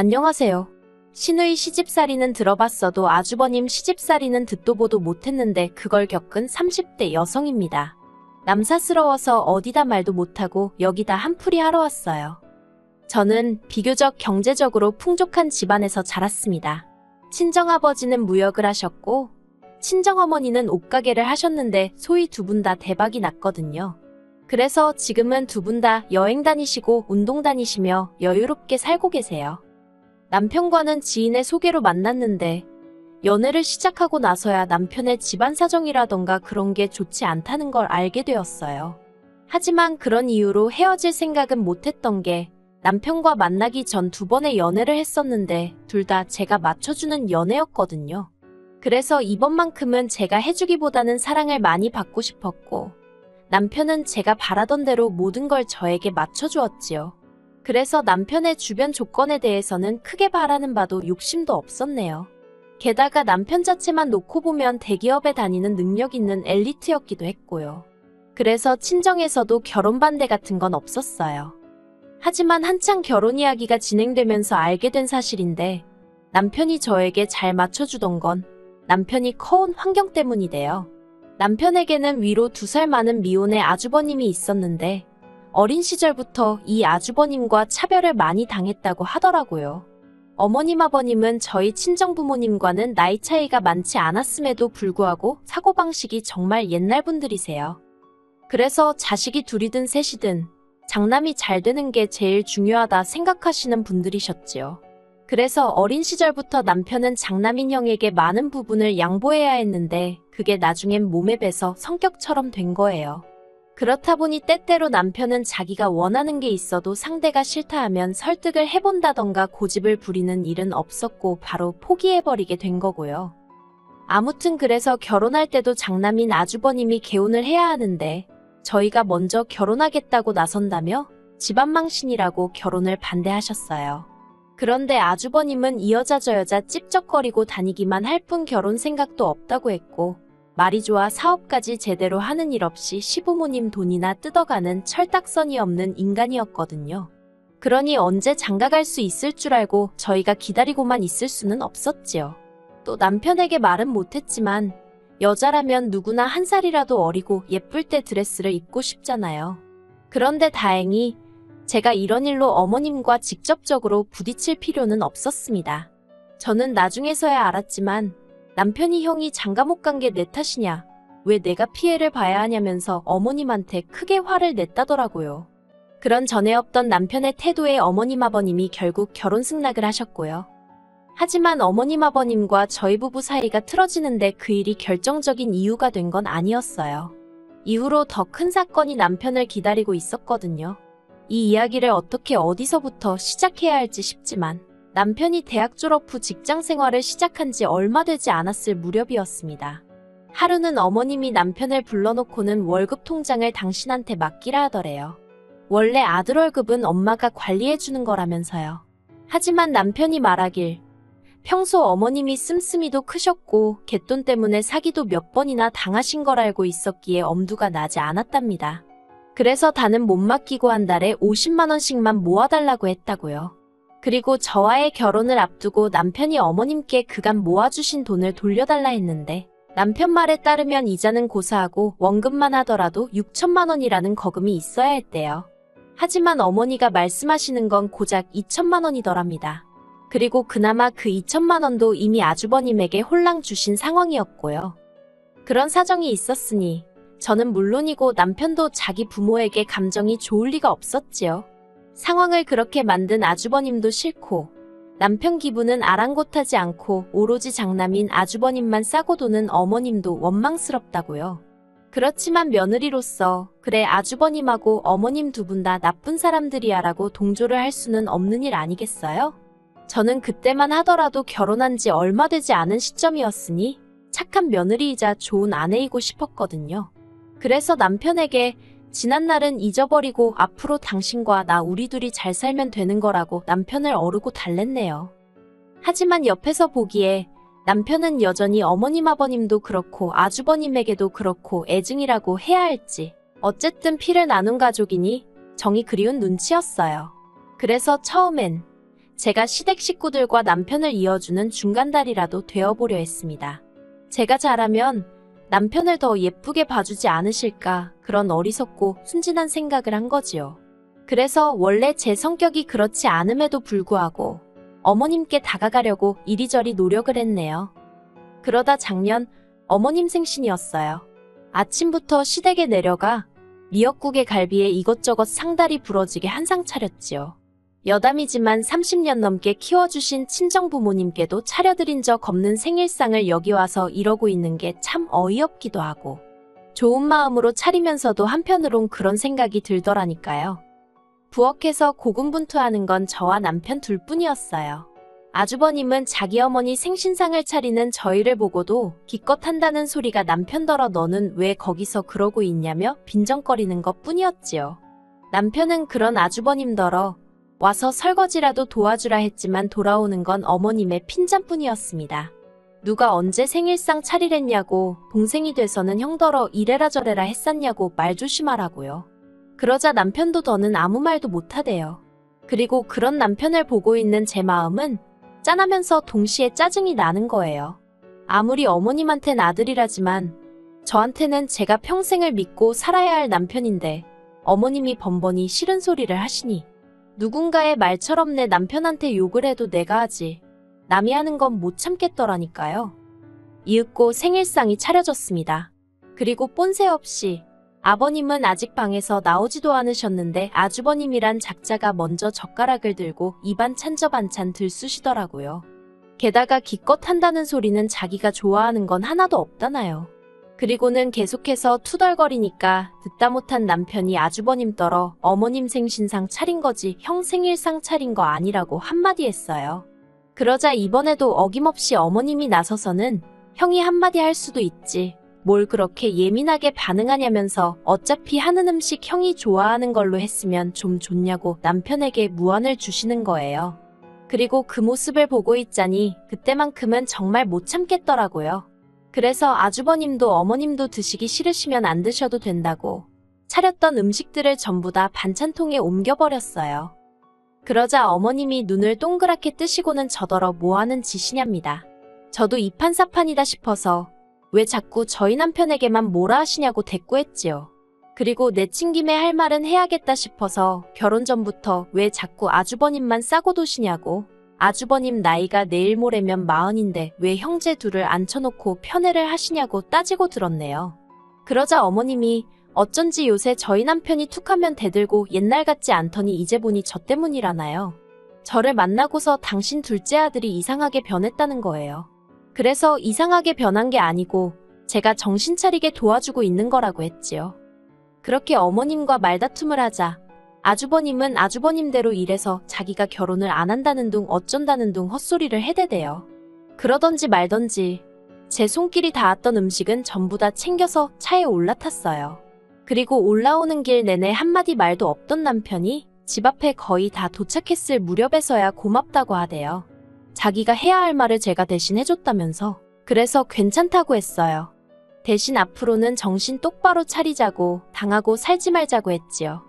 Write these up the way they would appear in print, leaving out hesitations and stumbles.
안녕하세요. 신우이 시집살이는 들어봤어도 아주버님 시집살이는 듣도 보도 못했는데 그걸 겪은 30대 여성입니다. 남사스러워서 어디다 말도 못하고 여기다 한풀이 하러 왔어요. 저는 비교적 경제적으로 풍족한 집안에서 자랐습니다. 친정아버지는 무역을 하셨고 친정어머니는 옷가게를 하셨는데 소위 두 분 다 대박이 났거든요. 그래서 지금은 두 분 다 여행 다니시고 운동 다니시며 여유롭게 살고 계세요. 남편과는 지인의 소개로 만났는데 연애를 시작하고 나서야 남편의 집안 사정이라던가 그런 게 좋지 않다는 걸 알게 되었어요. 하지만 그런 이유로 헤어질 생각은 못했던 게 남편과 만나기 전 2번의 연애를 했었는데 둘 다 제가 맞춰주는 연애였거든요. 그래서 이번만큼은 제가 해주기보다는 사랑을 많이 받고 싶었고 남편은 제가 바라던 대로 모든 걸 저에게 맞춰주었지요. 그래서 남편의 주변 조건에 대해서는 크게 바라는 바도 욕심도 없었네요. 게다가 남편 자체만 놓고 보면 대기업에 다니는 능력 있는 엘리트였기도 했고요. 그래서 친정에서도 결혼 반대 같은 건 없었어요. 하지만 한창 결혼 이야기가 진행되면서 알게 된 사실인데 남편이 저에게 잘 맞춰주던 건 남편이 커온 환경 때문이래요. 남편에게는 위로 2살 많은 미혼의 아주버님이 있었는데 어린 시절부터 이 아주버님과 차별을 많이 당했다고 하더라고요. 어머님 아버님은 저희 친정부모님과는 나이 차이가 많지 않았음에도 불구하고 사고방식이 정말 옛날 분들이세요. 그래서 자식이 둘이든 셋이든 장남이 잘 되는 게 제일 중요하다 생각하시는 분들이셨지요. 그래서 어린 시절부터 남편은 장남인 형에게 많은 부분을 양보해야 했는데 그게 나중엔 몸에 배서 성격처럼 된 거예요. 그렇다 보니 때때로 남편은 자기가 원하는 게 있어도 상대가 싫다 하면 설득을 해본다던가 고집을 부리는 일은 없었고 바로 포기해버리게 된 거고요. 아무튼 그래서 결혼할 때도 장남인 아주버님이 개혼을 해야 하는데 저희가 먼저 결혼하겠다고 나선다며 집안망신이라고 결혼을 반대하셨어요. 그런데 아주버님은 이 여자 저 여자 찝쩍거리고 다니기만 할 뿐 결혼 생각도 없다고 했고 말이 좋아 사업까지 제대로 하는 일 없이 시부모님 돈이나 뜯어가는 철딱선이 없는 인간이었거든요. 그러니 언제 장가갈 수 있을 줄 알고 저희가 기다리고만 있을 수는 없었지요. 또 남편에게 말은 못했지만 여자라면 누구나 1살이라도 어리고 예쁠 때 드레스를 입고 싶잖아요. 그런데 다행히 제가 이런 일로 어머님과 직접적으로 부딪힐 필요는 없었습니다. 저는 나중에서야 알았지만 남편이 형이 장가 못 간 게 내 탓이냐, 왜 내가 피해를 봐야 하냐면서 어머님한테 크게 화를 냈다더라고요. 그런 전에 없던 남편의 태도에 어머님 아버님이 결국 결혼 승낙을 하셨고요. 하지만 어머님 아버님과 저희 부부 사이가 틀어지는데 그 일이 결정적인 이유가 된 건 아니었어요. 이후로 더 큰 사건이 남편을 기다리고 있었거든요. 이 이야기를 어떻게 어디서부터 시작해야 할지 싶지만 남편이 대학 졸업 후 직장 생활을 시작한 지 얼마 되지 않았을 무렵이었습니다. 하루는 어머님이 남편을 불러놓고는 월급 통장을 당신한테 맡기라 하더래요. 원래 아들 월급은 엄마가 관리해주는 거라면서요. 하지만 남편이 말하길 평소 어머님이 씀씀이도 크셨고 갯돈 때문에 사기도 몇 번이나 당하신 걸 알고 있었기에 엄두가 나지 않았답니다. 그래서 다는 못 맡기고 한 달에 50만 원씩만 모아달라고 했다고요. 그리고 저와의 결혼을 앞두고 남편이 어머님께 그간 모아주신 돈을 돌려달라 했는데 남편 말에 따르면 이자는 고사하고 원금만 하더라도 6천만 원이라는 거금이 있어야 했대요. 하지만 어머니가 말씀하시는 건 고작 2천만 원이더랍니다. 그리고 그나마 그 2천만 원도 이미 아주버님에게 홀랑 주신 상황이었고요. 그런 사정이 있었으니 저는 물론이고 남편도 자기 부모에게 감정이 좋을 리가 없었지요. 상황을 그렇게 만든 아주버님도 싫고 남편 기분은 아랑곳하지 않고 오로지 장남인 아주버님만 싸고 도는 어머님도 원망스럽다고요. 그렇지만 며느리로서 그래 아주버님하고 어머님 두 분 다 나쁜 사람들이야 라고 동조를 할 수는 없는 일 아니겠어요? 저는 그때만 하더라도 결혼한 지 얼마 되지 않은 시점이었으니 착한 며느리이자 좋은 아내이고 싶었거든요. 그래서 남편에게 지난 날은 잊어버리고 앞으로 당신과 나 우리 둘이 잘 살면 되는 거라고 남편을 어르고 달랬네요. 하지만 옆에서 보기에 남편은 여전히 어머님 아버님도 그렇고 아주버님에게도 그렇고 애증이라고 해야 할지 어쨌든 피를 나눈 가족이니 정이 그리운 눈치였어요. 그래서 처음엔 제가 시댁 식구들과 남편을 이어주는 중간다리라도 되어보려 했습니다. 제가 잘하면 남편을 더 예쁘게 봐주지 않으실까 그런 어리석고 순진한 생각을 한 거지요. 그래서 원래 제 성격이 그렇지 않음에도 불구하고 어머님께 다가가려고 이리저리 노력을 했네요. 그러다 작년 어머님 생신이었어요. 아침부터 시댁에 내려가 미역국에 갈비에 이것저것 상다리 부러지게 한상 차렸지요. 여담이지만 30년 넘게 키워주신 친정부모님께도 차려드린 적 없는 생일상을 여기 와서 이러고 있는 게 참 어이없기도 하고 좋은 마음으로 차리면서도 한편으론 그런 생각이 들더라니까요. 부엌에서 고군분투하는 건 저와 남편 둘뿐이었어요. 아주버님은 자기 어머니 생신상을 차리는 저희를 보고도 기껏 한다는 소리가 남편더러 너는 왜 거기서 그러고 있냐며 빈정거리는 것 뿐이었지요. 남편은 그런 아주버님더러 와서 설거지라도 도와주라 했지만 돌아오는 건 어머님의 핀잔뿐이었습니다. 누가 언제 생일상 차리랬냐고 동생이 돼서는 형더러 이래라 저래라 했었냐고 말 조심하라고요. 그러자 남편도 더는 아무 말도 못하대요. 그리고 그런 남편을 보고 있는 제 마음은 짠하면서 동시에 짜증이 나는 거예요. 아무리 어머님한텐 아들이라지만 저한테는 제가 평생을 믿고 살아야 할 남편인데 어머님이 번번이 싫은 소리를 하시니 누군가의 말처럼 내 남편한테 욕을 해도 내가 하지 남이 하는 건 못 참겠더라니까요. 이윽고 생일상이 차려졌습니다. 그리고 뽐새 없이 아버님은 아직 방에서 나오지도 않으셨는데 아주버님이란 작자가 먼저 젓가락을 들고 입안 찬저 반찬 들쑤시더라고요. 게다가 기껏 한다는 소리는 자기가 좋아하는 건 하나도 없다나요. 그리고는 계속해서 투덜거리니까 듣다 못한 남편이 아주버님 떨어 어머님 생신상 차린 거지 형 생일상 차린 거 아니라고 한마디 했어요. 그러자 이번에도 어김없이 어머님이 나서서는 형이 한마디 할 수도 있지. 뭘 그렇게 예민하게 반응하냐면서 어차피 하는 음식 형이 좋아하는 걸로 했으면 좀 좋냐고 남편에게 무안을 주시는 거예요. 그리고 그 모습을 보고 있자니 그때만큼은 정말 못 참겠더라고요. 그래서 아주버님도 어머님도 드시기 싫으시면 안 드셔도 된다고 차렸던 음식들을 전부 다 반찬통에 옮겨버렸어요. 그러자 어머님이 눈을 동그랗게 뜨시고는 저더러 뭐하는 짓이냐입니다. 저도 이판사판이다 싶어서 왜 자꾸 저희 남편에게만 뭐라 하시냐고 대꾸했지요. 그리고 내친 김에 할 말은 해야겠다 싶어서 결혼 전부터 왜 자꾸 아주버님만 싸고 도시냐고 아주버님 나이가 내일 모레면 40인데 왜 형제 둘을 앉혀놓고 편애를 하시냐고 따지고 들었네요. 그러자 어머님이 어쩐지 요새 저희 남편이 툭하면 대들고 옛날 같지 않더니 이제 보니 저 때문이라나요. 저를 만나고서 당신 둘째 아들이 이상하게 변했다는 거예요. 그래서 이상하게 변한 게 아니고 제가 정신 차리게 도와주고 있는 거라고 했지요. 그렇게 어머님과 말다툼을 하자 아주버님은 아주버님대로 이래서 자기가 결혼을 안 한다는 둥 어쩐다는 둥 헛소리를 해대대요. 그러던지 말던지 제 손길이 닿았던 음식은 전부 다 챙겨서 차에 올라탔어요. 그리고 올라오는 길 내내 한마디 말도 없던 남편이 집 앞에 거의 다 도착했을 무렵에서야 고맙다고 하대요. 자기가 해야 할 말을 제가 대신 해줬다면서. 그래서 괜찮다고 했어요. 대신 앞으로는 정신 똑바로 차리자고 당하고 살지 말자고 했지요.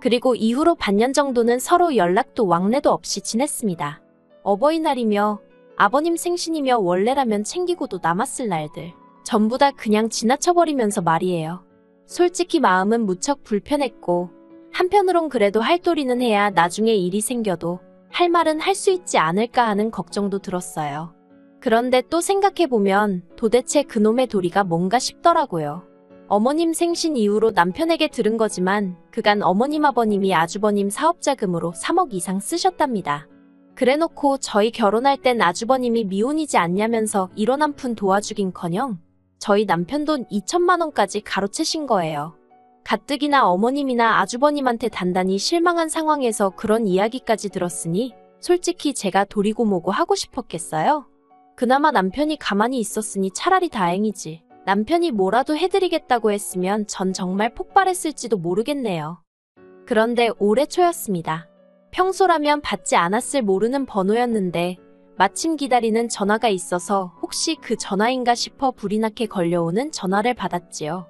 그리고 이후로 반년 정도는 서로 연락도 왕래도 없이 지냈습니다. 어버이날이며 아버님 생신이며 원래라면 챙기고도 남았을 날들 전부 다 그냥 지나쳐버리면서 말이에요. 솔직히 마음은 무척 불편했고 한편으론 그래도 할 도리는 해야 나중에 일이 생겨도 할 말은 할 수 있지 않을까 하는 걱정도 들었어요. 그런데 또 생각해보면 도대체 그놈의 도리가 뭔가 싶더라고요. 어머님 생신 이후로 남편에게 들은 거지만 그간 어머님 아버님이 아주버님 사업자금으로 3억 이상 쓰셨답니다. 그래놓고 저희 결혼할 땐 아주버님이 미혼이지 않냐면서 1원 한 푼 도와주긴커녕 저희 남편 돈 2천만 원까지 가로채신 거예요. 가뜩이나 어머님이나 아주버님한테 단단히 실망한 상황에서 그런 이야기까지 들었으니 솔직히 제가 도리고 뭐고 하고 싶었겠어요? 그나마 남편이 가만히 있었으니 차라리 다행이지. 남편이 뭐라도 해드리겠다고 했으면 전 정말 폭발했을지도 모르겠네요. 그런데 올해 초였습니다. 평소라면 받지 않았을 모르는 번호였는데 마침 기다리는 전화가 있어서 혹시 그 전화인가 싶어 불이 나게 걸려오는 전화를 받았지요.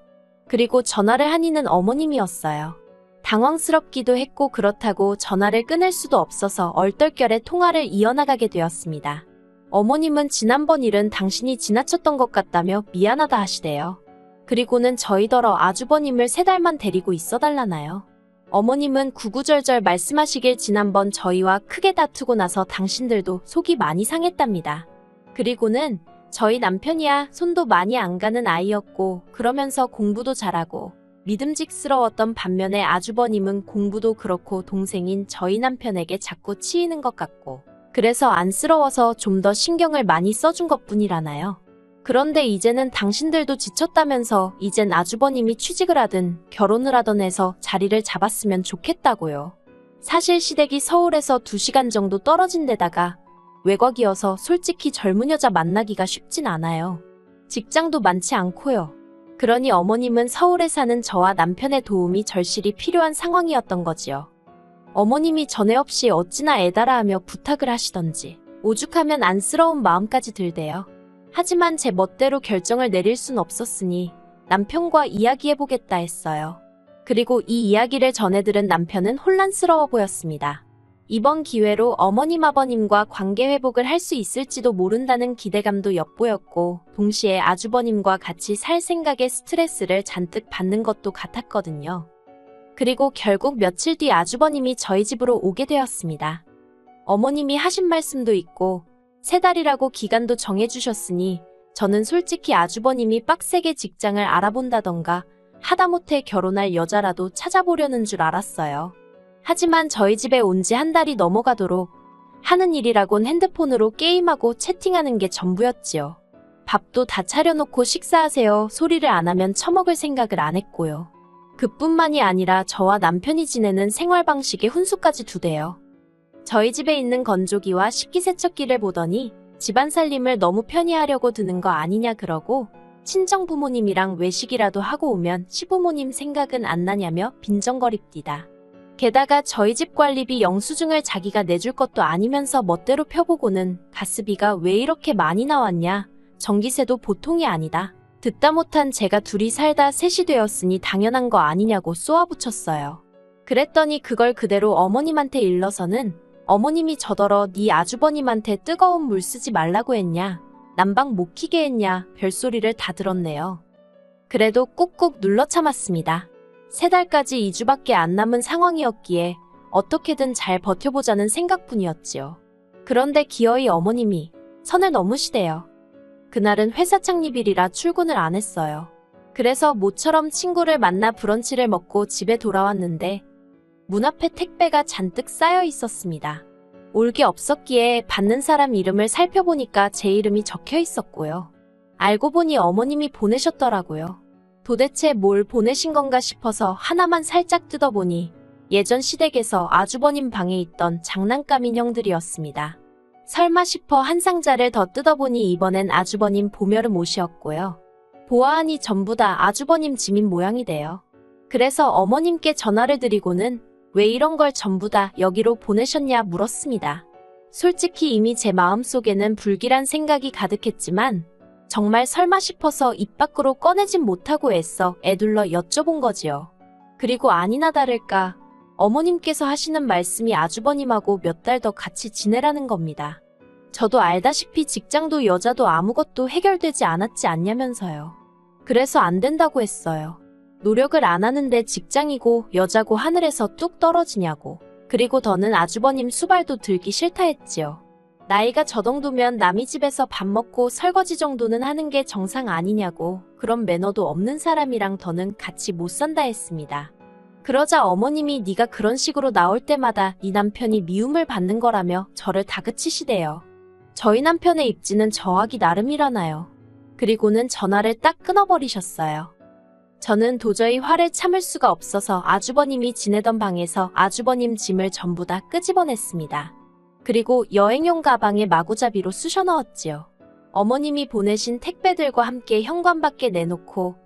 그리고 전화를 한 이는 어머님이었어요. 당황스럽기도 했고 그렇다고 전화를 끊을 수도 없어서 얼떨결에 통화를 이어나가게 되었습니다. 어머님은 지난번 일은 당신이 지나쳤던 것 같다며 미안하다 하시대요. 그리고는 저희더러 아주버님을 3달만 데리고 있어달라나요. 어머님은 구구절절 말씀하시길 지난번 저희와 크게 다투고 나서 당신들도 속이 많이 상했답니다. 그리고는 저희 남편이야 손도 많이 안 가는 아이였고 그러면서 공부도 잘하고 믿음직스러웠던 반면에 아주버님은 공부도 그렇고 동생인 저희 남편에게 자꾸 치이는 것 같고 그래서 안쓰러워서 좀 더 신경을 많이 써준 것뿐이라나요. 그런데 이제는 당신들도 지쳤다면서 이젠 아주버님이 취직을 하든 결혼을 하던 해서 자리를 잡았으면 좋겠다고요. 사실 시댁이 서울에서 2시간 정도 떨어진 데다가 외곽이어서 솔직히 젊은 여자 만나기가 쉽진 않아요. 직장도 많지 않고요. 그러니 어머님은 서울에 사는 저와 남편의 도움이 절실히 필요한 상황이었던 거지요. 어머님이 전에 없이 어찌나 애달아 하며 부탁을 하시던지 오죽하면 안쓰러운 마음까지 들대요. 하지만 제 멋대로 결정을 내릴 순 없었으니 남편과 이야기해보겠다 했어요. 그리고 이 이야기를 전해들은 남편은 혼란스러워 보였습니다. 이번 기회로 어머님 아버님과 관계 회복을 할 수 있을지도 모른다는 기대감도 엿보였고 동시에 아주버님과 같이 살 생각에 스트레스를 잔뜩 받는 것도 같았거든요. 그리고 결국 며칠 뒤 아주버님이 저희 집으로 오게 되었습니다. 어머님이 하신 말씀도 있고 3달이라고 기간도 정해주셨으니 저는 솔직히 아주버님이 빡세게 직장을 알아본다던가 하다못해 결혼할 여자라도 찾아보려는 줄 알았어요. 하지만 저희 집에 온 지 1달이 넘어가도록 하는 일이라곤 핸드폰으로 게임하고 채팅하는 게 전부였지요. 밥도 다 차려놓고 식사하세요 소리를 안 하면 처먹을 생각을 안 했고요. 그뿐만이 아니라 저와 남편이 지내는 생활 방식에 훈수까지 두대요. 저희 집에 있는 건조기와 식기세척기를 보더니 집안 살림을 너무 편히 하려고 드는 거 아니냐 그러고 친정 부모님이랑 외식이라도 하고 오면 시부모님 생각은 안 나냐며 빈정거립디다. 게다가 저희 집 관리비 영수증을 자기가 내줄 것도 아니면서 멋대로 펴보고는 가스비가 왜 이렇게 많이 나왔냐, 전기세도 보통이 아니다. 듣다 못한 제가 둘이 살다 셋이 되었으니 당연한 거 아니냐고 쏘아붙였어요. 그랬더니 그걸 그대로 어머님한테 일러서는 어머님이 저더러 네 아주버님한테 뜨거운 물 쓰지 말라고 했냐, 난방 못 키게 했냐 별소리를 다 들었네요. 그래도 꾹꾹 눌러 참았습니다. 3달까지 2주밖에 안 남은 상황이었기에 어떻게든 잘 버텨보자는 생각뿐이었지요. 그런데 기어이 어머님이 선을 넘으시대요. 그날은 회사 창립일이라 출근을 안 했어요. 그래서 모처럼 친구를 만나 브런치를 먹고 집에 돌아왔는데 문 앞에 택배가 잔뜩 쌓여 있었습니다. 올 게 없었기에 받는 사람 이름을 살펴보니까 제 이름이 적혀 있었고요. 알고 보니 어머님이 보내셨더라고요. 도대체 뭘 보내신 건가 싶어서 하나만 살짝 뜯어보니 예전 시댁에서 아주버님 방에 있던 장난감 인형들이었습니다. 설마 싶어 한 상자를 더 뜯어보니 이번엔 아주버님 보멸음 옷이었고요. 보아하니 전부 다 아주버님 짐인 모양이래요. 그래서 어머님께 전화를 드리고는 왜 이런 걸 전부 다 여기로 보내셨냐 물었습니다. 솔직히 이미 제 마음속에는 불길한 생각이 가득했지만 정말 설마 싶어서 입 밖으로 꺼내진 못하고 애써 애둘러 여쭤본 거지요. 그리고 아니나 다를까 어머님께서 하시는 말씀이 아주버님하고 몇 달 더 같이 지내라는 겁니다. 저도 알다시피 직장도 여자도 아무것도 해결되지 않았지 않냐면서요. 그래서 안 된다고 했어요. 노력을 안 하는데 직장이고 여자고 하늘에서 뚝 떨어지냐고. 그리고 더는 아주버님 수발도 들기 싫다 했지요. 나이가 저 정도면 남이 집에서 밥 먹고 설거지 정도는 하는 게 정상 아니냐고. 그런 매너도 없는 사람이랑 더는 같이 못 산다 했습니다. 그러자 어머님이 네가 그런 식으로 나올 때마다 네 남편이 미움을 받는 거라며 저를 다그치시대요. 저희 남편의 입지는 저하기 나름이라나요. 그리고는 전화를 딱 끊어버리셨어요. 저는 도저히 화를 참을 수가 없어서 아주버님이 지내던 방에서 아주버님 짐을 전부 다 끄집어냈습니다. 그리고 여행용 가방에 마구잡이로 쑤셔 넣었지요. 어머님이 보내신 택배들과 함께 현관밖에 내놓고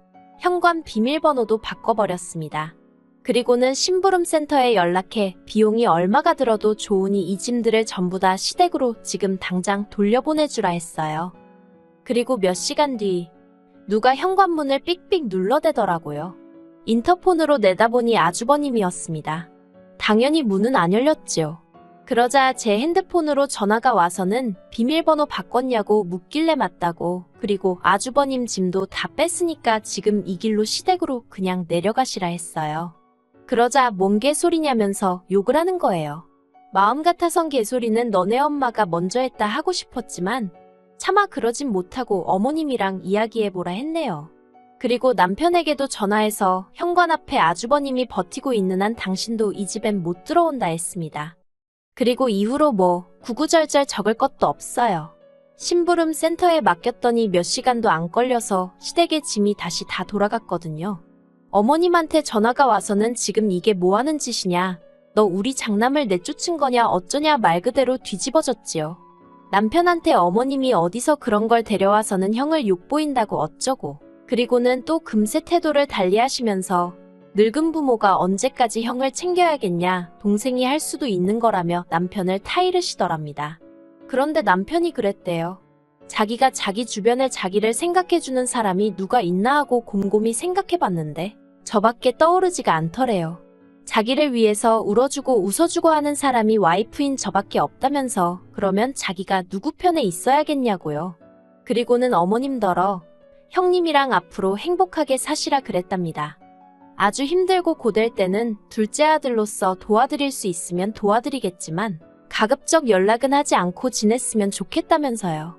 현관 비밀번호도 바꿔버렸습니다. 그리고는 심부름센터에 연락해 비용이 얼마가 들어도 좋으니 이 짐들을 전부 다 시댁으로 지금 당장 돌려보내주라 했어요. 그리고 몇 시간 뒤 누가 현관문을 삑삑 눌러대더라고요. 인터폰으로 내다보니 아주버님이었습니다. 당연히 문은 안 열렸지요. 그러자 제 핸드폰으로 전화가 와서는 비밀번호 바꿨냐고 묻길래 맞다고, 그리고 아주버님 짐도 다 뺐으니까 지금 이 길로 시댁으로 그냥 내려가시라 했어요. 그러자 뭔 개소리냐면서 욕을 하는 거예요. 마음 같아선 개소리는 너네 엄마가 먼저 했다 하고 싶었지만 차마 그러진 못하고 어머님이랑 이야기해보라 했네요. 그리고 남편에게도 전화해서 현관 앞에 아주버님이 버티고 있는 한 당신도 이 집엔 못 들어온다 했습니다. 그리고 이후로 뭐 구구절절 적을 것도 없어요. 심부름 센터에 맡겼더니 몇 시간도 안 걸려서 시댁의 짐이 다시 다 돌아갔거든요. 어머님한테 전화가 와서는 지금 이게 뭐 하는 짓이냐, 너 우리 장남을 내쫓은 거냐 어쩌냐 말 그대로 뒤집어졌지요. 남편한테 어머님이 어디서 그런 걸 데려와서는 형을 욕보인다고 어쩌고, 그리고는 또 금세 태도를 달리하시면서 늙은 부모가 언제까지 형을 챙겨야겠냐, 동생이 할 수도 있는 거라며 남편을 타이르시더랍니다. 그런데 남편이 그랬대요. 자기가 자기 주변에 자기를 생각해주는 사람이 누가 있나 하고 곰곰이 생각해봤는데 저밖에 떠오르지가 않더래요. 자기를 위해서 울어주고 웃어주고 하는 사람이 와이프인 저밖에 없다면서 그러면 자기가 누구 편에 있어야겠냐고요. 그리고는 어머님더러 형님이랑 앞으로 행복하게 사시라 그랬답니다. 아주 힘들고 고될 때는 둘째 아들로서 도와드릴 수 있으면 도와드리겠지만 가급적 연락은 하지 않고 지냈으면 좋겠다면서요.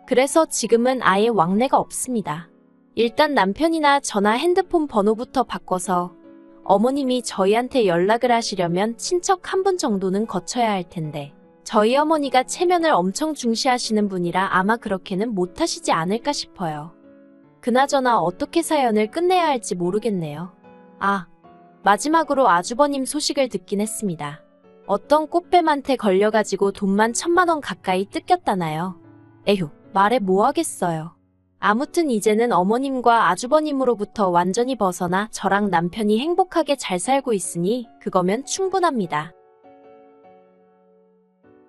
그래서 지금은 아예 왕래가 없습니다. 일단 남편이나 전화 핸드폰 번호부터 바꿔서 어머님이 저희한테 연락을 하시려면 친척 한 분 정도는 거쳐야 할 텐데 저희 어머니가 체면을 엄청 중시하시는 분이라 아마 그렇게는 못하시지 않을까 싶어요. 그나저나 어떻게 사연을 끝내야 할지 모르겠네요. 아, 마지막으로 아주버님 소식을 듣긴 했습니다. 어떤 꽃뱀한테 걸려가지고 돈만 1,000만 원 가까이 뜯겼다나요. 에휴, 말해 뭐 하겠어요. 아무튼 이제는 어머님과 아주버님으로부터 완전히 벗어나 저랑 남편이 행복하게 잘 살고 있으니 그거면 충분합니다.